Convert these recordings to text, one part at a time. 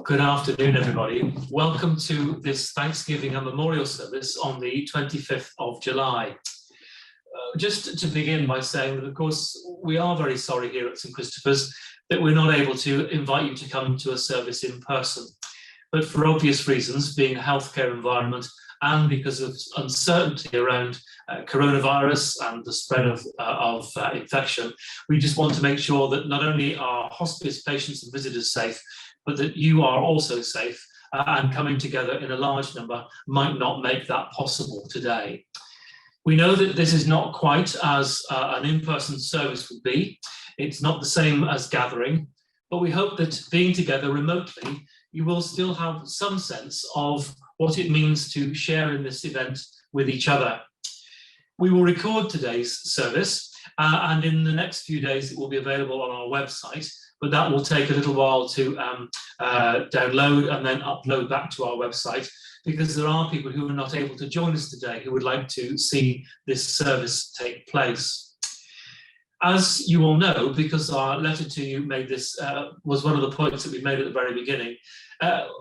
Good afternoon, everybody. Welcome to this Thanksgiving and Memorial Service on the 25th of July. Just to begin by saying that, of course, we are very sorry here at St Christopher's that we're not able to invite you to come to a service in person. But for obvious reasons, being a healthcare environment and because of uncertainty around coronavirus and the spread of infection, we just want to make sure that not only are hospice patients and visitors safe, but that you are also safe, and coming together in a large number might not make that possible today. We know that this is not quite as an in-person service would be. It's not the same as gathering, but we hope that being together remotely, you will still have some sense of what it means to share in this event with each other. We will record today's service, and in the next few days it will be available on our website, but that will take a little while to download and then upload back to our website, because there are people who are not able to join us today who would like to see this service take place. As you all know, because our letter to you made this, was one of the points that we made at the very beginning,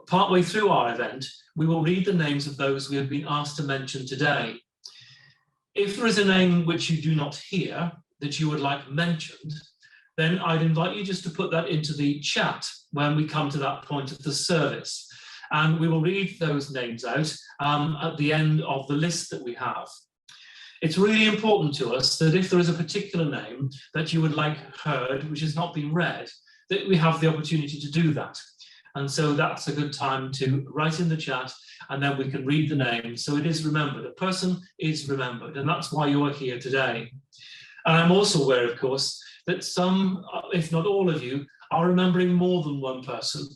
partway through our event, we will read the names of those we have been asked to mention today. If there is a name which you do not hear that you would like mentioned, then I'd invite you just to put that into the chat when we come to that point of the service. And we will read those names out at the end of the list that we have. It's really important to us that if there is a particular name that you would like heard, which has not been read, that we have the opportunity to do that. And so that's a good time to write in the chat, and then we can read the name. So it is remembered, a person is remembered, and that's why you are here today. And I'm also aware, of course, that some, if not all of you, are remembering more than one person,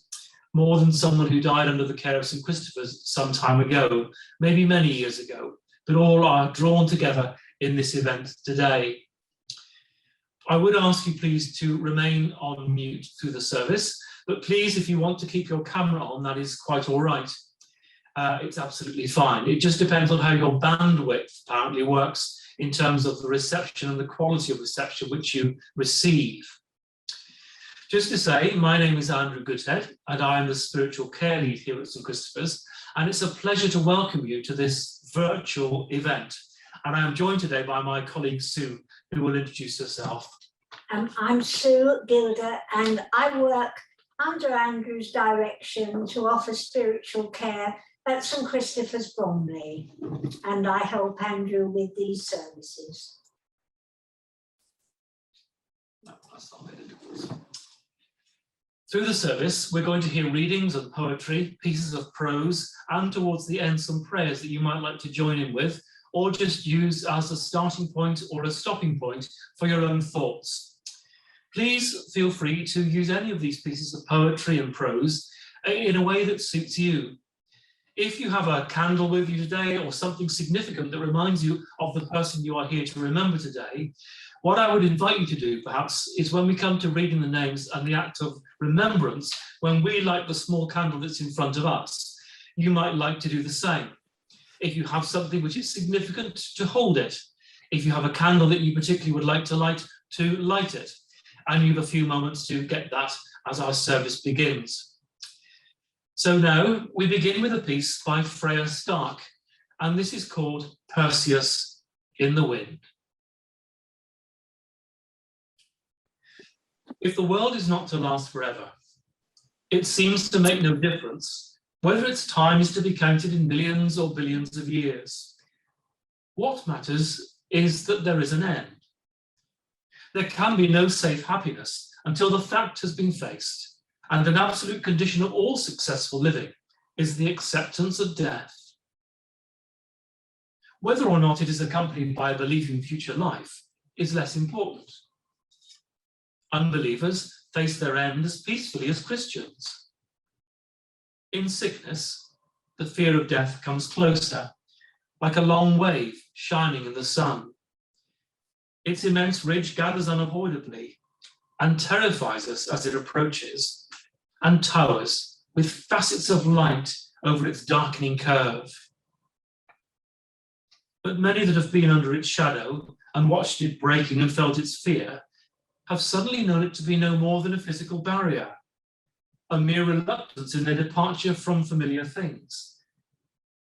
more than someone who died under the care of St Christopher's some time ago, maybe many years ago, but all are drawn together in this event today. I would ask you please to remain on mute through the service, but please, if you want to keep your camera on, that is quite all right. It's absolutely fine. It just depends on how your bandwidth apparently works in terms of the reception and the quality of reception which you receive. Just to say, my name is Andrew Goodhead, and I am the spiritual care lead here at St Christopher's, and it's a pleasure to welcome you to this virtual event. And I am joined today by my colleague Sue, who will introduce herself. I'm Sue Gilder, and I work under Andrew's direction to offer spiritual care at St Christopher's Bromley, and I help Andrew with these services. Through the service, we're going to hear readings and poetry, pieces of prose, and towards the end, some prayers that you might like to join in with, or just use as a starting point or a stopping point for your own thoughts. Please feel free to use any of these pieces of poetry and prose in a way that suits you. If you have a candle with you today or something significant that reminds you of the person you are here to remember today, what I would invite you to do perhaps is when we come to reading the names and the act of remembrance, when we light the small candle that's in front of us, you might like to do the same. If you have something which is significant, to hold it. If you have a candle that you particularly would like to light it. And you have a few moments to get that as our service begins. So now we begin with a piece by Freya Stark, and this is called Perseus in the Wind. If the world is not to last forever, it seems to make no difference whether its time is to be counted in millions or billions of years. What matters is that there is an end. There can be no safe happiness until the fact has been faced, and an absolute condition of all successful living is the acceptance of death. Whether or not it is accompanied by a belief in future life is less important. Unbelievers face their end as peacefully as Christians. In sickness, the fear of death comes closer, like a long wave shining in the sun. Its immense ridge gathers unavoidably and terrifies us as it approaches, and towers with facets of light over its darkening curve. But many that have been under its shadow and watched it breaking and felt its fear have suddenly known it to be no more than a physical barrier. a mere reluctance in their departure from familiar things.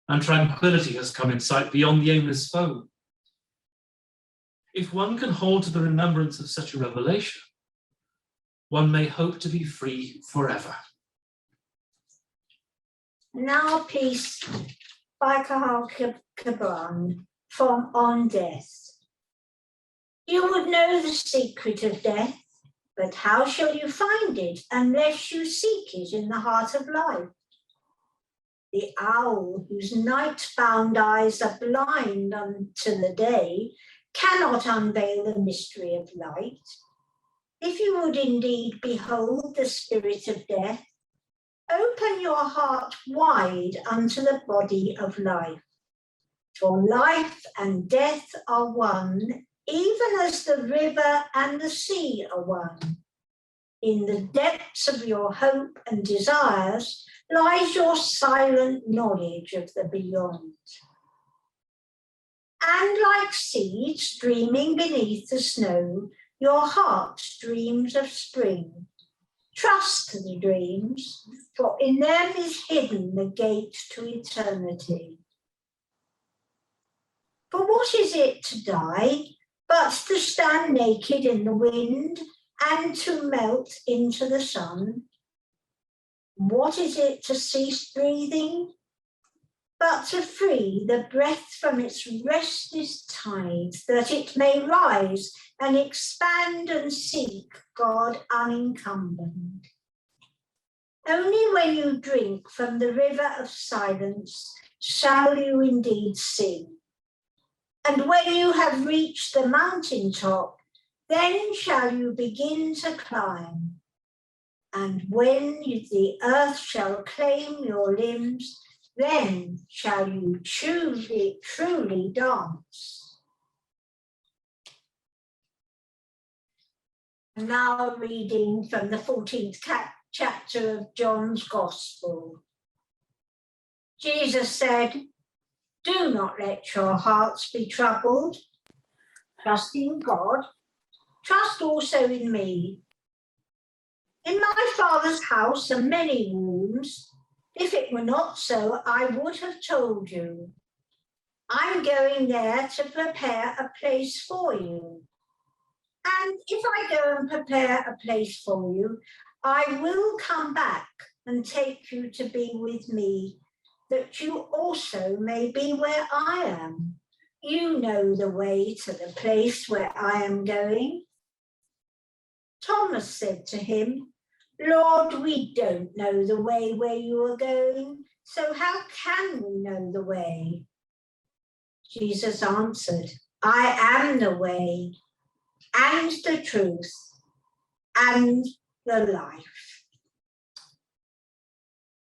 And tranquility has come in sight beyond the aimless foam. If one can hold to the remembrance of such a revelation, one may hope to be free forever. Now a piece by Kahal Gibran from On Death. You would know the secret of death, but how shall you find it unless you seek it in the heart of life? The owl, whose night-bound eyes are blind unto the day, cannot unveil the mystery of light. If you would indeed behold the spirit of death, open your heart wide unto the body of life. For life and death are one, even as the river and the sea are one. In the depths of your hope and desires lies your silent knowledge of the beyond. And like seeds dreaming beneath the snow, your heart dreams of spring. Trust the dreams, for in them is hidden the gate to eternity. For what is it to die, but to stand naked in the wind and to melt into the sun? What is it to cease breathing, but to free the breath from its restless tides, that it may rise and expand and seek God unencumbered? Only when you drink from the river of silence shall you indeed sing. And when you have reached the mountain top, then shall you begin to climb. And when the earth shall claim your limbs, then shall you truly dance. Now reading from the 14th chapter of John's Gospel. Jesus said, "Do not let your hearts be troubled. Trust in God. Trust also in me. In my Father's house are many rooms. If it were not so, I would have told you. I'm going there to prepare a place for you. And if I go and prepare a place for you, I will come back and take you to be with me, that you also may be where I am. You know the way to the place where I am going." Thomas said to him, "Lord, we don't know the way where you are going, so how can we know the way?" Jesus answered, "I am the way and the truth and the life."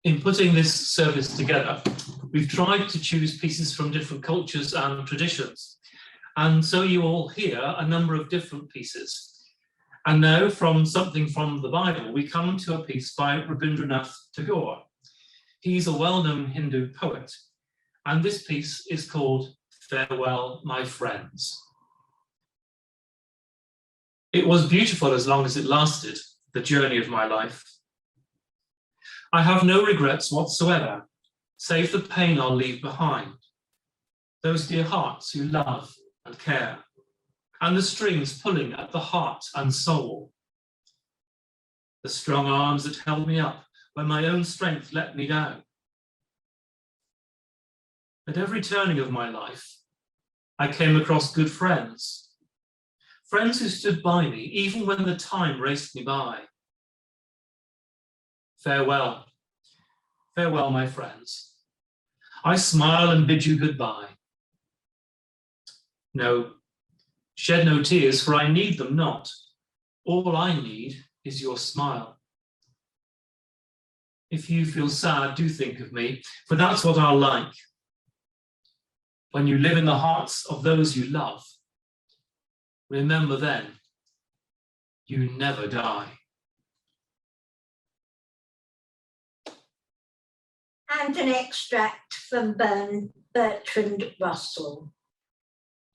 In putting this service together, we've tried to choose pieces from different cultures and traditions. And so you all hear a number of different pieces. And now from something from the Bible, we come to a piece by Rabindranath Tagore. He's a well-known Hindu poet. And this piece is called "Farewell, My Friends." It was beautiful as long as it lasted, the journey of my life. I have no regrets whatsoever, save the pain I'll leave behind. Those dear hearts who love and care, and the strings pulling at the heart and soul. The strong arms that held me up when my own strength let me down. At every turning of my life, I came across good friends. Friends who stood by me even when the time raced me by. Farewell, farewell, my friends. I smile and bid you goodbye. No, shed no tears, for I need them not. All I need is your smile. If you feel sad, do think of me, for that's what I'll like. When you live in the hearts of those you love, remember then, you never die. And an extract from Bertrand Russell,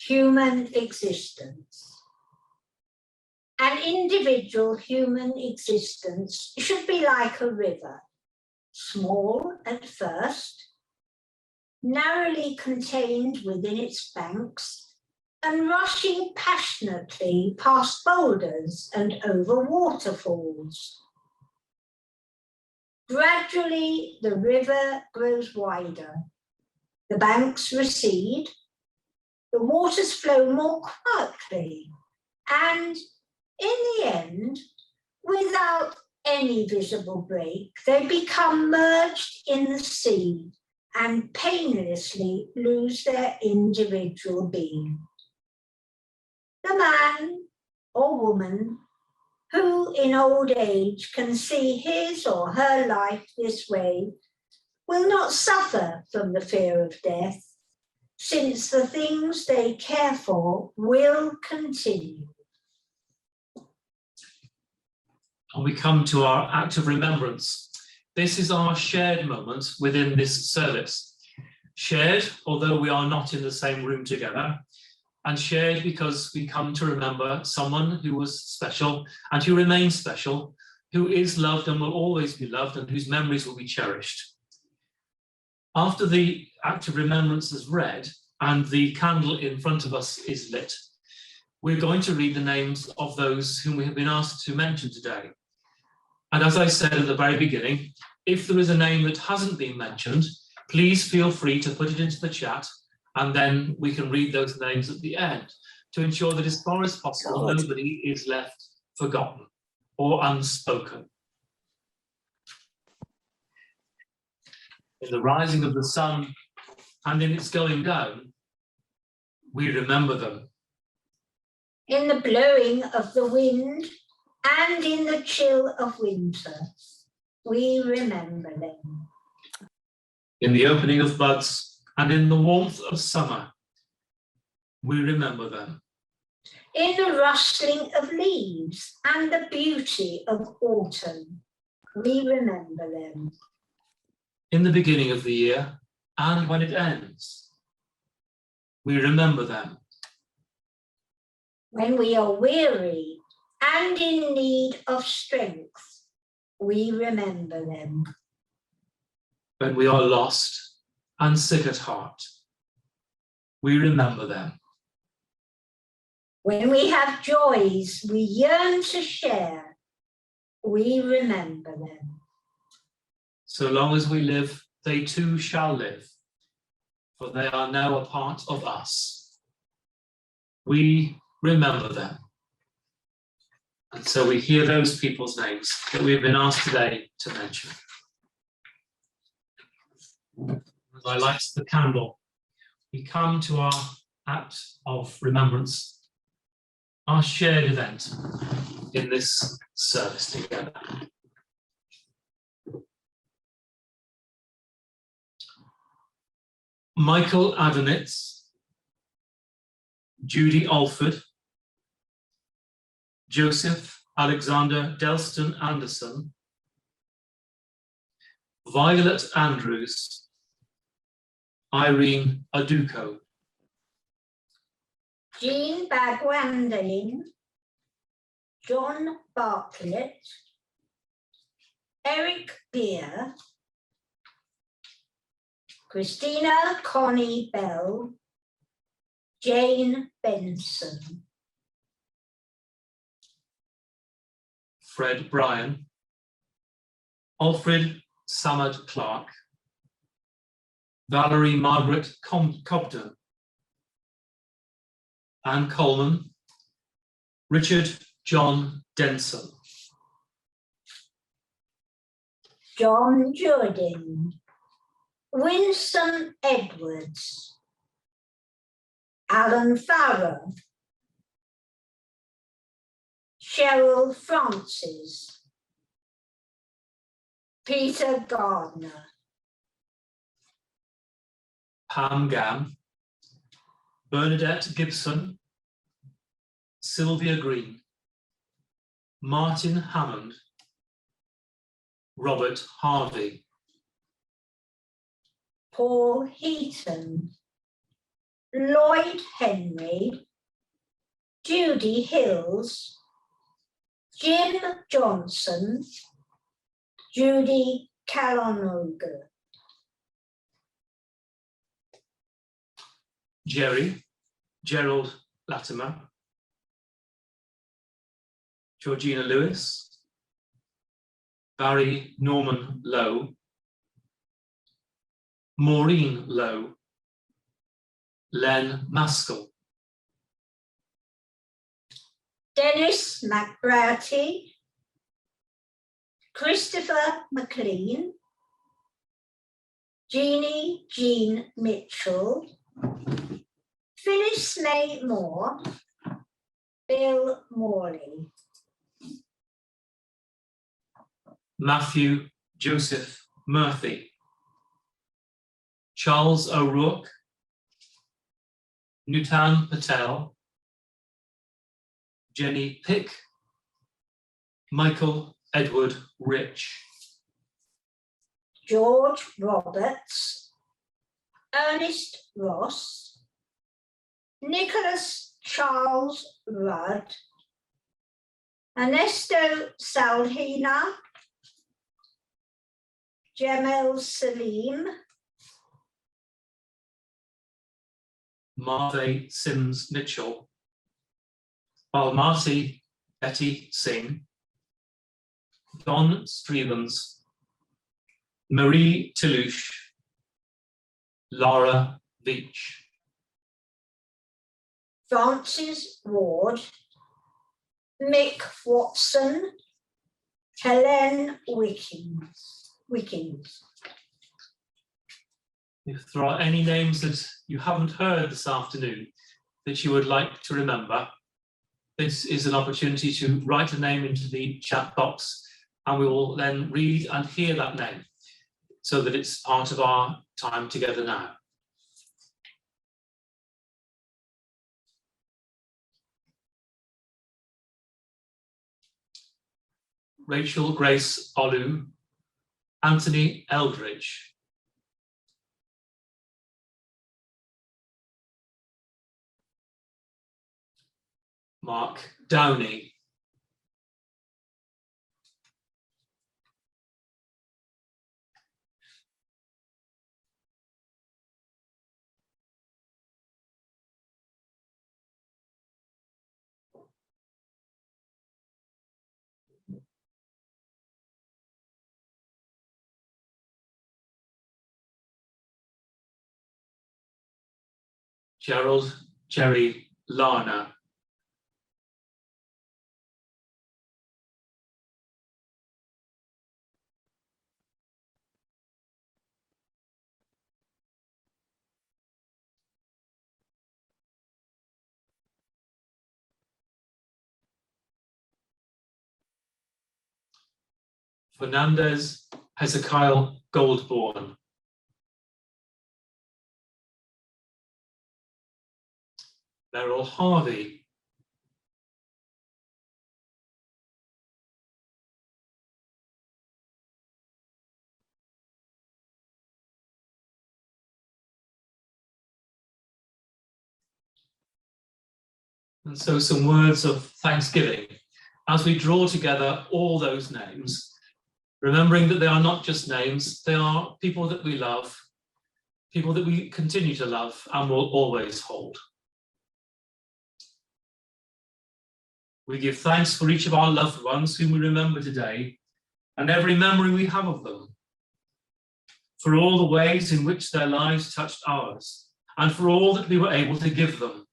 Human Existence. An individual human existence should be like a river, small at first, narrowly contained within its banks, and rushing passionately past boulders and over waterfalls. Gradually, the river grows wider, the banks recede, the waters flow more quietly, and in the end, without any visible break, they become merged in the sea and painlessly lose their individual being. The man or woman who in old age can see his or her life this way will not suffer from the fear of death, since the things they care for will continue. And we come to our act of remembrance. This is our shared moment within this service. Shared, although we are not in the same room together, and shared because we come to remember someone who was special and who remains special, who is loved and will always be loved, and whose memories will be cherished. After the act of remembrance is read and the candle in front of us is lit, we're going to read the names of those whom we have been asked to mention today. And as I said at the very beginning, if there is a name that hasn't been mentioned, please feel free to put it into the chat, and then we can read those names at the end to ensure that as far as possible, nobody is left forgotten or unspoken. In the rising of the sun and in its going down, we remember them. In the blowing of the wind and in the chill of winter, we remember them. In the opening of buds and in the warmth of summer, we remember them. In the rustling of leaves and the beauty of autumn, we remember them. In the beginning of the year and when it ends, we remember them. When we are weary and in need of strength, we remember them. When we are lost and sick at heart, we remember them. When we have joys we yearn to share, we remember them. So long as we live, they too shall live, for they are now a part of us. We remember them. And so we hear those people's names that we have been asked today to mention. As I light the candle, we come to our act of remembrance, our shared event in this service together. Michael Adonitz, Judy Alford, Joseph Alexander Delston Anderson, Violet Andrews, Irene Aduko, Jean Bagwandalin, John Bartlett, Eric Beer, Christina Connie Bell, Jane Benson, Fred Bryan, Alfred Samad Clark, Valerie Margaret Cobden, Anne Coleman, Richard John Denson, John Jordan, Winston Edwards, Alan Farrow, Cheryl Francis, Peter Gardner, Pam Gam, Bernadette Gibson, Sylvia Green, Martin Hammond, Robert Harvey, Paul Heaton, Lloyd Henry, Judy Hills, Jim Johnson, Judy Callanoga, Gerald Latimer, Georgina Lewis, Barry Norman Lowe, Maureen Lowe, Len Maskell, Dennis McBratty, Christopher McLean, Jean Mitchell, Phyllis May Moore, Bill Morley, Matthew Joseph Murphy, Charles O'Rourke, Nutan Patel, Jenny Pick, Michael Edward Rich, George Roberts, Ernest Ross, Nicholas Charles Rudd, Ernesto Salhina, Jamel Salim, Marve Sims Mitchell, Balmati Betty Singh, Don Stevens, Marie Toulouche, Laura Veach, Francis Ward, Mick Watson, Helen Wickings. If there are any names that you haven't heard this afternoon that you would like to remember, this is an opportunity to write a name into the chat box, and we will then read and hear that name so that it's part of our time together now. Rachel Grace Olu, Anthony Eldridge, Mark Downey, Gerald Jerry Larner, Fernandez Hezekiah Goldborn, Beryl Harvey, and so some words of thanksgiving as we draw together all those names, remembering that they are not just names, they are people that we love, people that we continue to love and will always hold. We give thanks for each of our loved ones whom we remember today and every memory we have of them, for all the ways in which their lives touched ours, and for all that we were able to give them,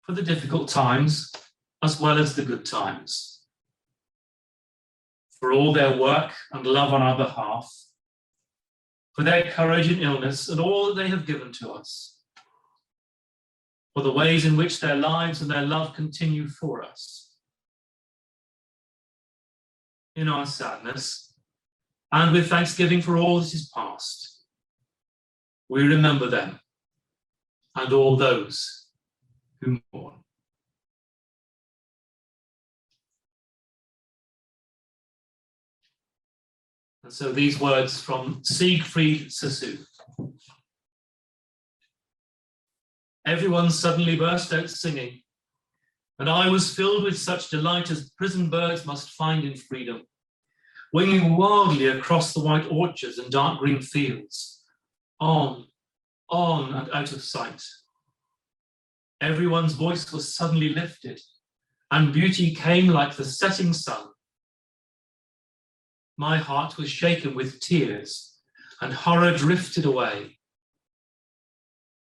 for the difficult times as well as the good times, for all their work and love on our behalf, for their courage in illness and all that they have given to us, for the ways in which their lives and their love continue for us. In our sadness, and with thanksgiving for all that is past, we remember them and all those who mourn. And so these words from Siegfried Sassoon. Everyone suddenly burst out singing, And I was filled with such delight as prison birds must find in freedom, winging wildly across the white orchards and dark green fields, on and out of sight. Everyone's voice was suddenly lifted, and beauty came like the setting sun. My heart was shaken with tears, and horror drifted away.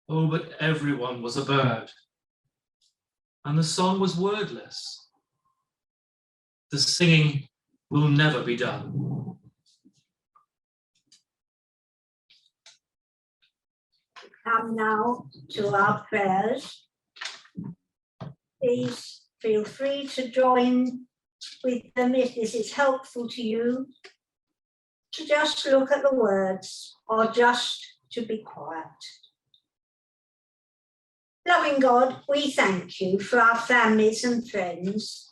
Oh, but everyone was a bird, and the song was wordless. The singing will never be done. Come now to our prayers. Please feel free to join with them if this is helpful to you, to just look at the words or just to be quiet. Loving God, we thank you for our families and friends,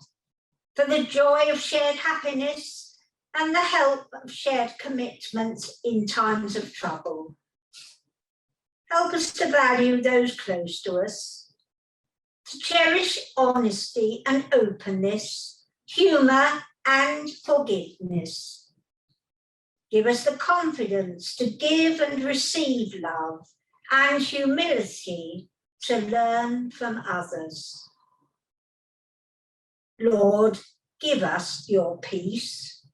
for the joy of shared happiness and the help of shared commitments in times of trouble. Help us to value those close to us, to cherish honesty and openness, humour and forgiveness. Give us the confidence to give and receive love and humility to learn from others. Lord, give us your peace.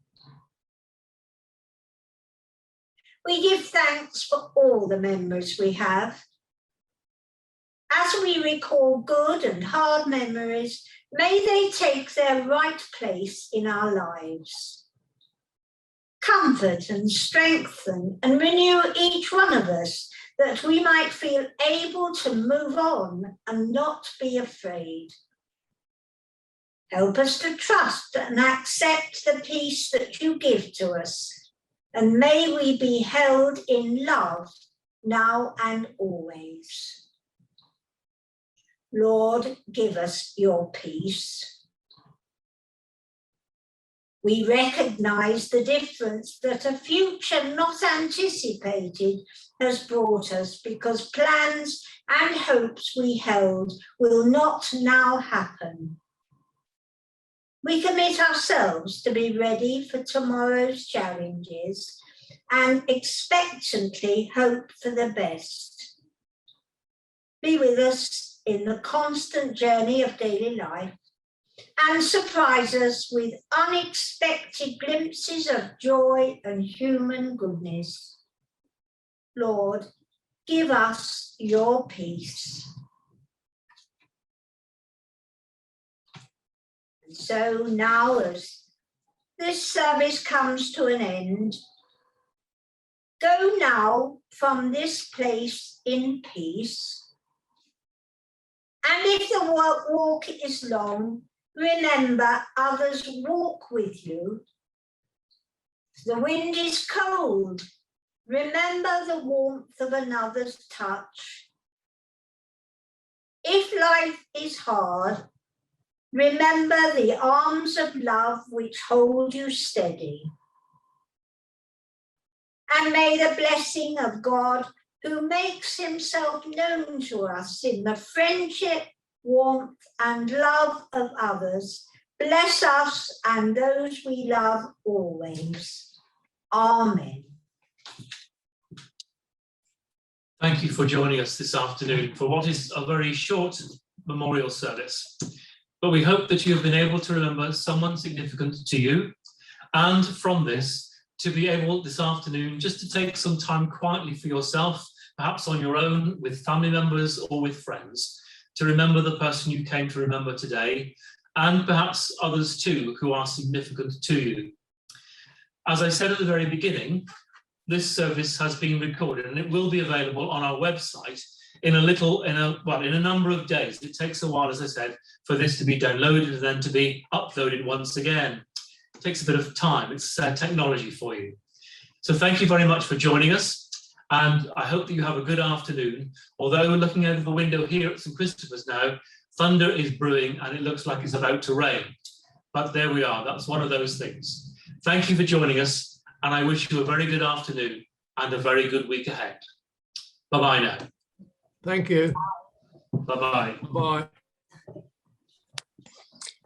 We give thanks for all the memories we have. As we recall good and hard memories, may they take their right place in our lives. Comfort and strengthen and renew each one of us, that we might feel able to move on and not be afraid. Help us to trust and accept the peace that you give to us, and may we be held in love now and always. Lord, give us your peace. We recognise the difference that a future not anticipated has brought us, because plans and hopes we held will not now happen. We commit ourselves to be ready for tomorrow's challenges and expectantly hope for the best. Be with us in the constant journey of daily life and surprise us with unexpected glimpses of joy and human goodness. Lord, give us your peace. And so now, as this service comes to an end, go now from this place in peace. And if the walk is long, remember others walk with you. If the wind is cold, remember the warmth of another's touch. If life is hard, remember the arms of love which hold you steady. And may the blessing of God, who makes himself known to us in the friendship, warmth, and love of others, bless us and those we love always. Amen. Thank you for joining us this afternoon for what is a very short memorial service. But we hope that you have been able to remember someone significant to you, and from this, to be able this afternoon just to take some time quietly for yourself, perhaps on your own, with family members or with friends, to remember the person you came to remember today, and perhaps others too who are significant to you. As I said at the very beginning, this service has been recorded and it will be available on our website in a number of days. It takes a while, as I said, for this to be downloaded and then to be uploaded once again. It takes a bit of time. It's technology for you. So thank you very much for joining us, and I hope that you have a good afternoon. Although looking out of the window here at St. Christopher's now, thunder is brewing and it looks like it's about to rain. But there we are. That's one of those things. Thank you for joining us, and I wish you a very good afternoon and a very good week ahead. Bye-bye now. Thank you. Bye-bye. Bye.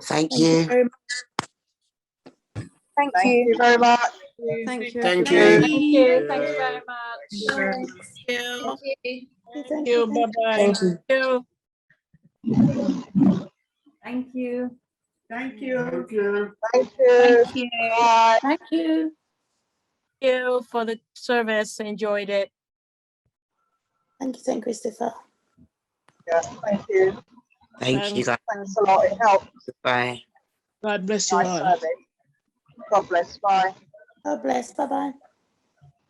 Thank you. very much. Thank Thank you. you very much. Thank you. Thank Thank you. you. Thank you very much. Thank you. Bye-bye. Thank you. Thank you. Thank you. Thank you. Bye. Thank you. Thank you for the service. Enjoyed it. Thank you, St. Christopher. Yeah, thank you. Thank you, guys. Thanks a lot. It helped. Goodbye. God bless you Nice all. service. God bless. Bye. God bless. Bye-bye.